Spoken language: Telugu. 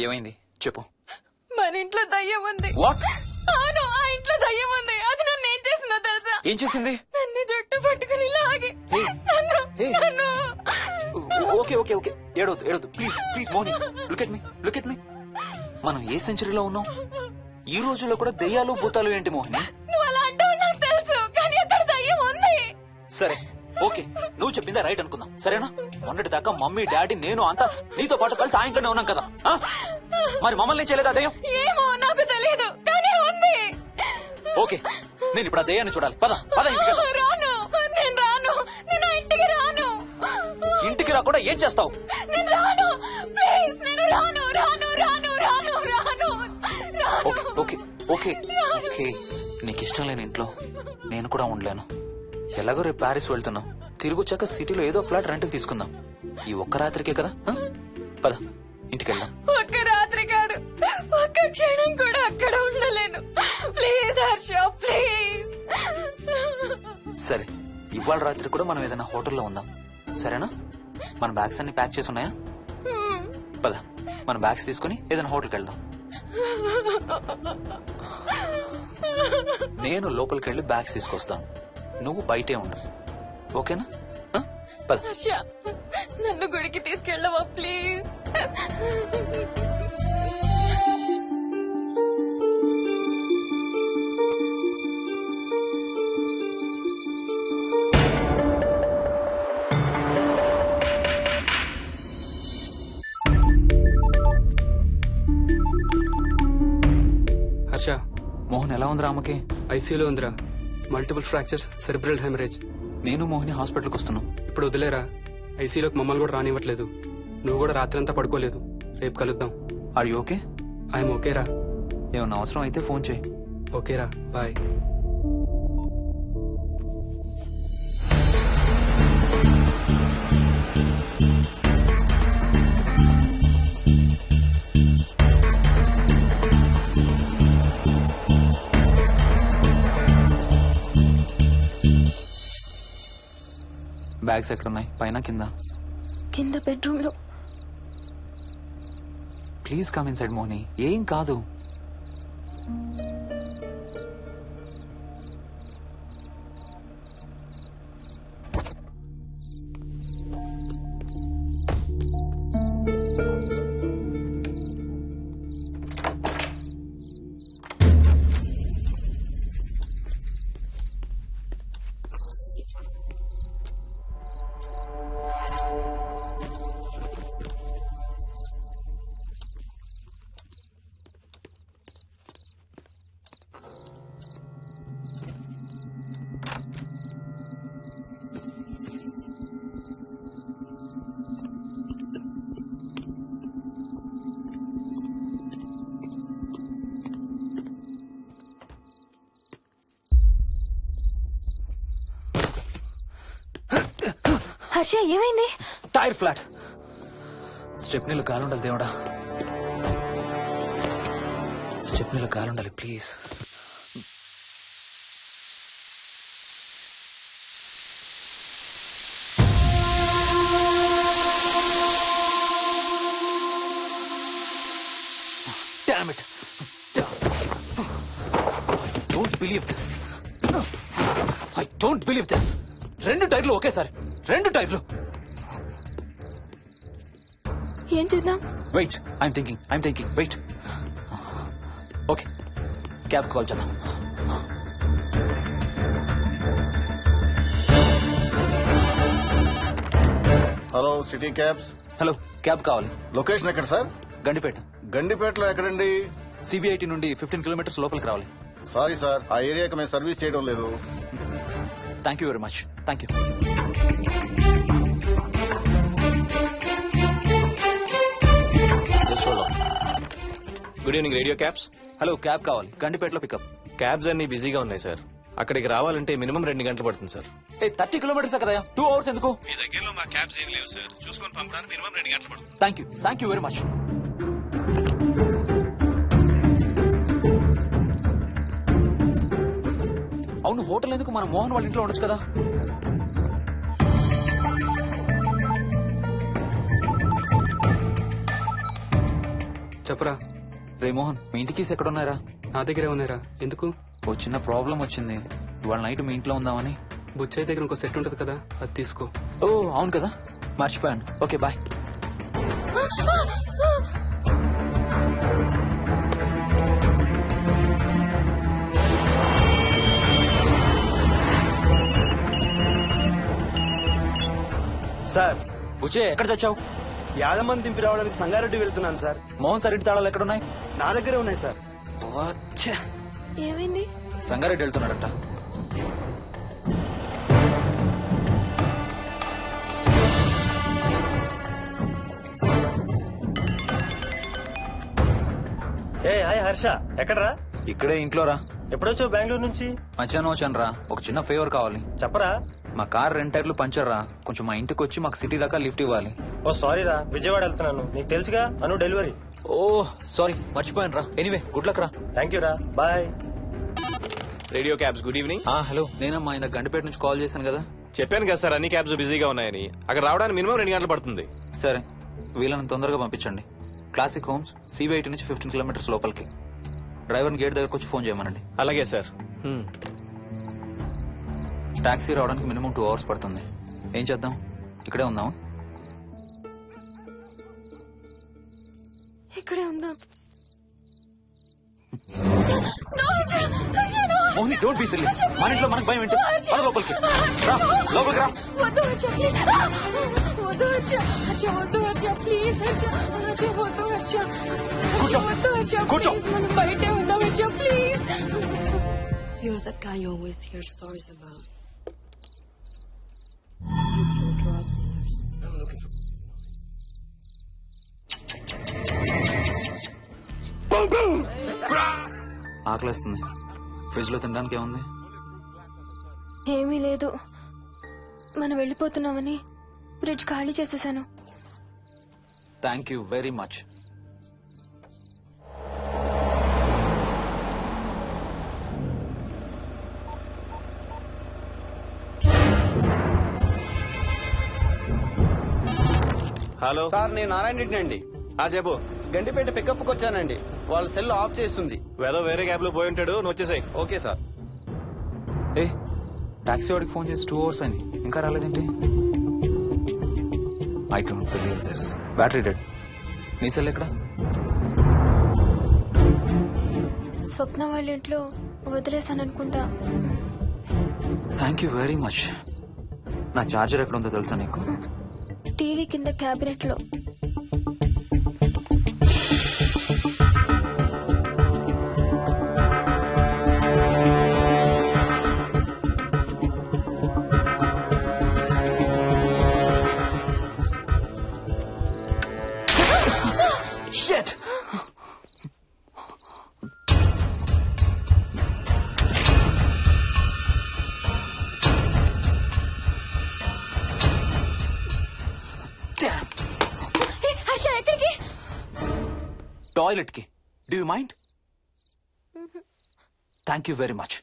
ఏమైంది చెప్పు. మన ఇంట్లో దయ్యం ఉంది. వాట్? అవును, ఆ ఇంట్లో దయ్యం ఉంది. అది నన్ను ఏం చేసిందో తెలుసా? ఏం చేసింది? నన్ను జుట్టు పట్టుకుని లాగి నన్ను Hey. నన్ను ఓకే ఓకే ఓకే, ఏడవద్దు ఏడవద్దు please please Moni, look at me. మనం ఏ సెంచరీలో ఉన్నాం? ఈ రోజుల్లో కూడా దెయ్యాలు భూతాలు ఏంటి మోహిని? నువ్వు అలా అంటావు నాకు తెలుసు, కానీ అక్కడ దయ్యం ఉంది. సరే ఓకే, నువ్వు చెప్పిందే రైట్ అనుకుందాం, సరేనా? మొన్నటి దాకా మమ్మీ డాడీ నేను అంతా నీతో పాటు కలిసి ఆ ఇంట్లోనే ఉన్నాం కదా. ఆ? మరి మమ్మల్ని ఏం చేయలేదా దెయ్యం? ఏమో నాకు తెలియదు, కానీ ఉంది. ఓకే, నేను ఇప్పుడు ఆ దెయ్యాన్ని చూడాలి. పద పద ఇంటికి వెళ్దాం. రాను, నేను రాను, నేను ఆ ఇంటికి రాను. ఇంటికి రాకుండా ఏం చేస్తావు? నేను రాను, ప్లీజ్, నేను రాను రాను రాను రాను రాను రాను. ఓకే ఓకే ఓకే ఓకే, నీకు ఇష్టం లేని ఇంట్లో నేను కూడా ఉండలేను. ఎలాగో రేపు ప్యారిస్ వెళ్తున్నాం, తిరిగి వచ్చాక సిటీలో ఏదో ఫ్లాట్ రెంట్కి తీసుకుందాం. ఈ ఒక్క రాత్రికే కదా. ఆ? పద ఇంటికి వెళ్దాం. ఒక్క రాత్రి కాదు, ఒక్క క్షణం కూడా అక్కడ ఉండలేను. Please Harsha, please. సరే, ఇవాళ రాత్రి కూడా మనం ఏదైనా హోటల్లో ఉందాం, సరేనా? మన బ్యాగ్స్ అన్ని ప్యాక్ చేసి ఉన్నాయా? పద మన బ్యాగ్స్ తీసుకుని ఏదైనా హోటల్కి వెళ్దాం. నేను లోపలికి వెళ్ళి బ్యాగ్స్ తీసుకొస్తాను, నువ్వు బయటే ఉండు, ఓకేనా? ఆ? పద. హర్ష, నన్ను గుడికి తీసుకెళ్ళవా ప్లీజ్? హర్ష, మోహన్ ఎలా ఉంది రామకి? ఐసీయూలో ఉందిరా. Multiple fractures, cerebral haemorrhage. నేను మోహిని హాస్పిటల్కి వస్తున్నాం. ఇప్పుడు వదిలేరా, ఐసీయూలోకి మమ్మల్ని కూడా రానివ్వట్లేదు. నువ్వు కూడా రాత్రంతా పడుకోలేదు. రేపు కలుద్దాం. Are you okay? ఐఎమ్ ఓకేరా. ఏమన్నా అవసరం అయితే ఫోన్ చేయి. ఓకేరా, బాయ్. బ్యాగ్స్ ఎక్కడున్నాయి? పైన కింద? కింద బెడ్రూమ్ లో. Please come inside Mohini, ఏం కాదు. హర్ష, ఏమైంది? Tyre flat. స్టెప్నీలో గాలుండాలి దేవుడా, స్టెప్నీలో గాలుండాలి please. Damn it. I don't believe this. రెండు టైర్లు ఒకేసారి, రెండు టైర్లు. ఏం చేద్దాం? Wait, I'm thinking, wait. Okay, cab call చేద్దాం. Hello, city cabs. Hello, cab కావాలి. లొకేషన్ ఎక్కడ సార్? గండిపేట. గండిపేటలో ఎక్కడండి? సిబిఐటి నుండి 15 కిలోమీటర్స్ లోపలికి రావాలి. సారీ సార్, ఆ ఏరియాకి మేము సర్వీస్ చేయడం లేదు. Thank you very much. Thank you. Good evening radio cabs. Hello, cab కావాలి, గండిపేటలో పికప్. క్యాబ్స్ అన్ని బిజీగా ఉన్నాయి సార్. అక్కడికి రావాలంటే మినిమం 2 గంటలు పడుతుంది సార్. 30 కిలోమీటర్స్ కదా, 2 అవర్స్ ఎందుకు? మీ దగ్గరలో మా క్యాబ్స్ ఏమి లేవు సార్. చూసుకొని పంపడానికి మినిమం 2 గంటలు పడుతుంది. Thank you very much. అవును, హోటల్ ఎందుకు? మన మోహన్ వాళ్ళ ఇంట్లో ఉండొచ్చు కదా. చెప్పరా. రే మోహన్, మీ ఇంటి కీస్ ఎక్కడ ఉన్నారా? నా దగ్గరే ఉన్నాయిరా. ఎందుకు? ఓ చిన్న ప్రాబ్లం వచ్చింది. ఇవాళ నైట్ మీ ఇంట్లో ఉందామని. బుచ్చయ్య దగ్గర ఇంకో సెట్ ఉంటది కదా, అది తీసుకో. ఓ అవును కదా, మర్చిపోయాను. Okay bye. సార్, బుచ్చే ఎక్కడ చచ్చావు? యాదమ్మని దింపి రావడానికి సంగారెడ్డి వెళ్తున్నాను సార్. మోహన్ సార్ ఇంటి తాళాలు ఎక్కడున్నాయి? నా దగ్గరే ఉన్నాయి సార్. వచ్చే ఏమైంది? సంగారెడ్డి వెళ్తున్నాడట. ఏ హాయ్ హర్ష, ఎక్కడరా? ఇక్కడే ఇంట్లో రా. ఎప్పుడొచ్చావు బెంగళూరు నుంచి? మధ్యాహ్నం వచ్చాను రా. ఒక చిన్న ఫేవర్ కావాలి. చెప్పరా. మా కార్ రెండు టైర్లు పంచర్ రా. కొంచెం మా ఇంటికి వచ్చి మాకు సిటీ దాకా లిఫ్ట్ ఇవ్వాలి. ఓ సారీ రా, విజయవాడ వెళ్తున్నాను. నీకు తెలుసుగా, అను డెలివరీ. ఓ సారీ, మర్చిపోయాను రా. ఎనీవే గుడ్ లక్ రా. థ్యాంక్ యూ రా, bye. Radio cabs good evening. Hello, నేనమ్మా ఇంత గంటపేట నుంచి కాల్ చేశాను కదా. చెప్పాను కదా సార్, అన్ని క్యాబ్స్ బిజీగా ఉన్నాయని. అక్కడ రావడానికి మినిమం 2 గంటలు పడుతుంది. సరే, వీళ్ళని తొందరగా పంపించండి. క్లాసిక్ హోమ్స్ CB80 నుంచి 15 కిలోమీటర్స్ లోపలికి. డ్రైవర్ని గేట్ దగ్గరకు వచ్చి ఫోన్ చేయమనండి. అలాగే సార్. టాక్సీ రావడానికి మినిమం 2 అవర్స్ పడుతుంది. ఏం చేద్దాం, ఇక్కడే ఉందాం. ఇక్కడే ఉందాం. Mohini, don't be silly. మన ఇంట్లో మనకు భయం ఏంటి? పద లోపలికి రా, లోపలికి రా. వద్దు హర్ష, ప్లీజ్. వద్దు హర్ష, హర్ష వద్దు హర్ష, ప్లీజ్ హర్ష. హర్ష వద్దు హర్ష, కూర్చో. వద్దు హర్ష, కూర్చో. ప్లీజ్. మనం బయటే ఉందాం Harsha, please. You're that guy you always hear stories about. You kill drug dealers. ఆకలిస్తుంది. ఫ్రిడ్జ్ లో తినడానికి ఏముంది? ఏమీ లేదు. మనం వెళ్ళిపోతున్నామని ఫ్రిడ్జ్ ఖాళీ చేసేసాను. Thank you very much. Hello sir, నేను నారాయణ రెడ్డి అండి. చెప్పు. గండిపేట పికప్కి వచ్చానండి. వాళ్ళ సెల్ ఆఫ్ చేస్తుంది. వేదో వేరే క్యాబ్ లో పోయి ఉంటాడు, నువ్వు వచ్చేసాయి. Okay sir. ఏ టాక్సీ వాడికి ఫోన్ చేసి 2 అవర్స్ అయింది, ఇంకా రాలేదేంటి? I don't believe this. Battery dead. నీ సెల్ ఎక్కడ? స్వప్న వాళ్ళ ఇంట్లో వదిలేసాను అనుకుంటా. Thank you very much. నా చార్జర్ ఎక్కడ ఉందో తెలుసా నీకు? టీవీ కింద క్యాబినెట్ లో. Shit! Damn! హర్ష ఎక్కడికి? టాయిలెట్ కి. Do you mind? Thank you very much.